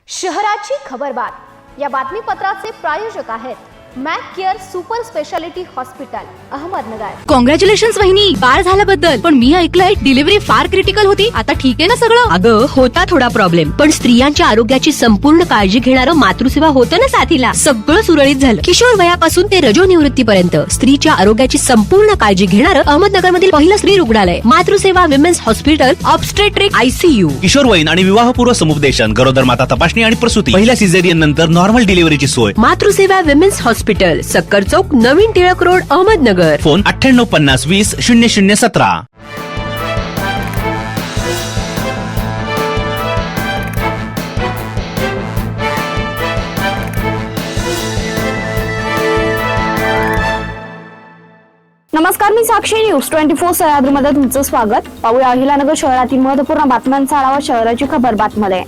शहराची खबरबात या बातमीपत्राचे प्रायोजक आहेत Mac care super speciality hospital Ahmednagar. Congratulations वहिनी, बाळ झाल्याबद्दल। पण मी ऐकलंय डिलिव्हरी फार क्रिटिकल होती। आता ठीक आहे ना सगळं? अगं होता थोडा प्रॉब्लेम, पण स्त्रियांच्या आरोग्याची संपूर्ण काळजी घेणारं मातृसेवा होतं ना साथीला। सगळं सुरळीत झालं। किशोर वयापासून ते रजोनिवृत्तीपर्यंत स्त्रीच्या आरोग्याची संपूर्ण काळजी घेणारं अहमदनगर मधील पहिलं स्त्री रुग्णालय Matruseva women's hospital obstetric ICU। किशोरवयीन आणि विवाहपूर्व समुपदेशन, गरोदर माता तपासणी आणि प्रसूती, पहिल्या सिझेरियन नंतर नॉर्मल डिलिव्हरीची सोय। मातृसेवा विमेन्स हॉस्पिटल, सक्कर चौक, नवीन टिळक रोड, अहमदनगर। फोन 9850 20 0017। नमस्कार, मी साक्षी, न्यूज 24 सह्याद्रीमध्ये तुमचं स्वागत। पाहूया अहिल्यानगर शहरातील महत्त्वपूर्ण बातम्यांचा आढावा शहराची खबरबातमध्ये।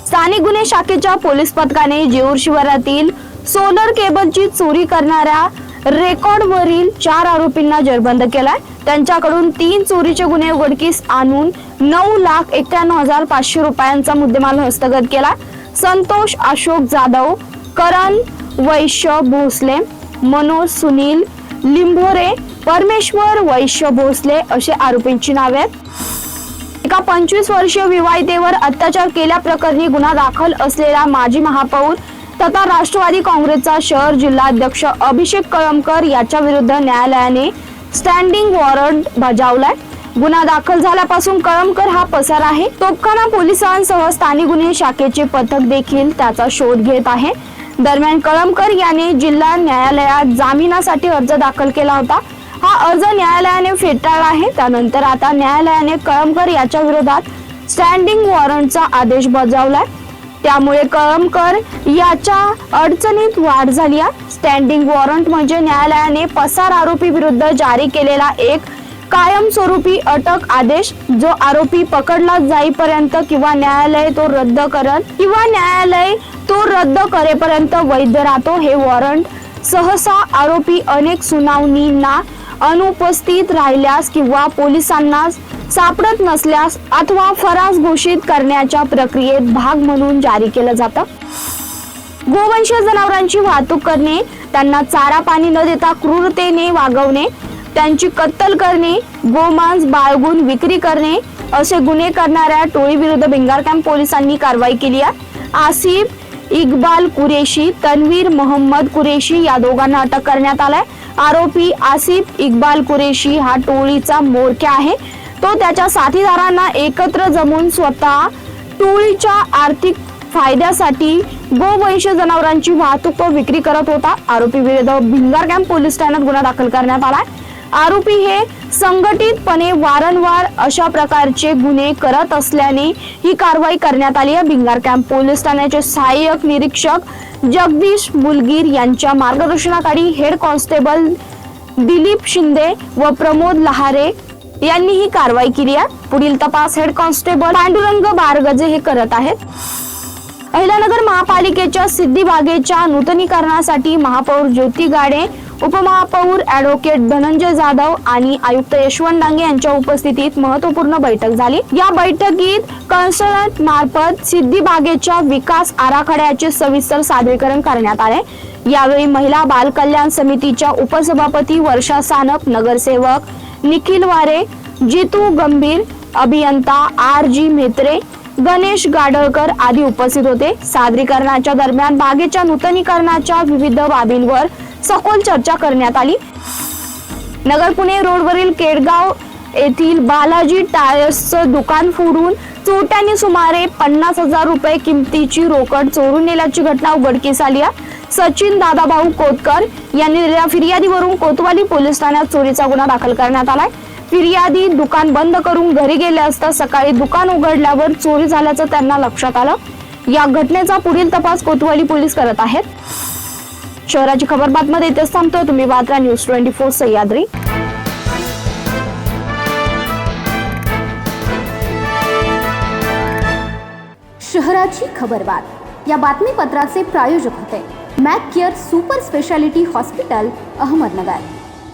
स्थानिक गुन्हे शाखेच्या पोलीस पथकाने जेऊर शिवारातील सोलर केबलची चोरी करणाऱ्या रेकॉर्डवरील 4 आरोपींना जेरबंद केलाय। त्यांच्याकडून 3 चोरीचे गुन्हे उघडकीस आणून 9,91,500 रुपयांचा मुद्देमाल हस्तगत केला। संतोष अशोक जाधव, करण वैश्य भोसले, मनोज सुनील लिंभोरे, परमेश्वर वैश्य भोसले असे आरोपींची नावे आहेत। एका 25 वर्षीय विवाहितेवर अत्याचार केल्याप्रकरणी गुन्हा दाखल असलेला माजी महापौर तथा राष्ट्रवादी काँग्रेसचा शहर जिल्हाध्यक्ष अभिषेक कळमकर याच्या विरुद्ध न्यायालयाने स्टँडिंग वॉरंट बजावलाय। गुन्हा दाखल झाल्यापासून कळमकर हा पसार आहे। तोपखाना पोलिसांसह स्थानिक गुन्हे शाखेचे पथक देखील त्याचा शोध घेत आहे। दरम्यान कळमकर याने जिल्हा न्यायालयात जामिनासाठी अर्ज दाखल केला होता। हा अर्ज न्यायालयाने फेटाळला आहे। त्यानंतर आता न्यायालयाने कळमकर याच्या विरोधात स्टँडिंग वॉरंटचा आदेश बजावलाय। त्यामुळे कळमकर याच्या अडचणीत वाढ झाली आहे। स्टँडिंग वॉरंट म्हणजे न्यायालयाने पसार आरोपी विरुद्ध जारी केलेला एक कायमस्वरूपी अटक आदेश, जो आरोपी पकडला जाईपर्यंत किंवा न्यायालय तो रद्द करेपर्यंत वैध राहतो। हे वॉरंट सहसा आरोपी अनेक सुनावणींना अनुपस्थित राहिल्यास किंवा पोलिसांना सापडत नसल्यास अथवा फरार घोषित करण्याच्या प्रक्रियेत भाग म्हणून जारी केलं जातं। गोवंशीय जनावरांची वाहतूक करणे, त्यांना चारा पाणी न देता क्रूरतेने वागवणे, त्यांची कत्तल करणे, गोमांस बाळगून विक्री करणे असे गुन्हे करणाऱ्या टोळीविरुद्ध भिंगार कॅम्प पोलिसांनी कारवाई केली आहे। आसिफ इक्बाल कुरेशी, तन्वीर मोहम्मद कुरेशी या दोघांना अटक करण्यात आलाय। आरोपी आसिफ इक्बाल कुरेशी हा टोळीचा म्होरक्या आहे। तो त्याच्या साथीदारांना एकत्र जमून स्वतः टोळीच्या आर्थिक फायद्यासाठी गोवंशीय जनावरांची वाहतूक व विक्री करत होता। आरोपी विरुद्ध भिंगार कॅम्प पोलीस ठाण्यात गुन्हा दाखल करण्यात आलाय। आरोपी हे संघटितपणे वारंवार अशा प्रकारचे गुन्हे करत असल्याने ही कारवाई करण्यात आली आहे। भिंगार कॅम्प पोलीस ठाण्याचे सहाय्यक निरीक्षक जगदीश मुलगीर यांच्या मार्गदर्शनाखाली हेड कॉन्स्टेबल दिलीप शिंदे व प्रमोद लहारे यांनी ही कारवाई केली आहे। पुढील तपास हेड कॉन्स्टेबल पांडुरंग बारगजे हे करत आहेत। अहिल्यानगर महापालिकेच्या सिद्धी बागेच्या नूतनीकरणासाठी महापौर ज्योती गाडे, उपमहापौर ॲडव्होकेट धनंजय जाधव आणि आयुक्त यशवंत डांगे यांच्या उपस्थितीत महत्त्वपूर्ण बैठक झाली। या बैठकीत कन्सल्टंट मार्फत सिद्धी बागेच्या विकास आराखड्याचे सविस्तर सादरीकरण करण्यात आले। यावेळी महिला बाल कल्याण समितीच्या उपसभापती वर्षा सानप, नगरसेवक निखिल वारे, जितू गंभीर, अभियंता RG म्हेत्रे, गणेश गाडळकर आदी उपस्थित होते। सादरीकरणाच्या दरम्यान बागेच्या नूतनीकरणाच्या विविध बाबींवर सखोल चर्चा करण्यात आली। नगर पुणे रोडवरील केडगाव येथील बालाजी टायर्सचं दुकान फोडून चोरट्यांनी सुमारे 50,000 रुपये किमतीची रोकड चोरून नेल्याची घटना उघडकीस आली आहे। सचिन दादाभाऊ कोतकर यांनी दिलेल्या फिर्यादीवरून कोतवाली पोलीस ठाण्यात चोरीचा गुन्हा दाखल करण्यात आलाय। फिर्यादी दुकान बंद करून घरी गेले असता सकाळी दुकान उघडल्यावर चोरी झाल्याचं त्यांना लक्षात आलं। या घटनेचा पुढील तपास कोतवाली पोलीस करत आहेत। शहराची खबरबातमध्ये इथेच थांबतोय। तुम्ही पाहत राहा न्यूज 24 सह्याद्री। शहराची खबरबात या बातमीपत्राचे प्रायोजक होते Mac care super speciality hospital Ahmednagar.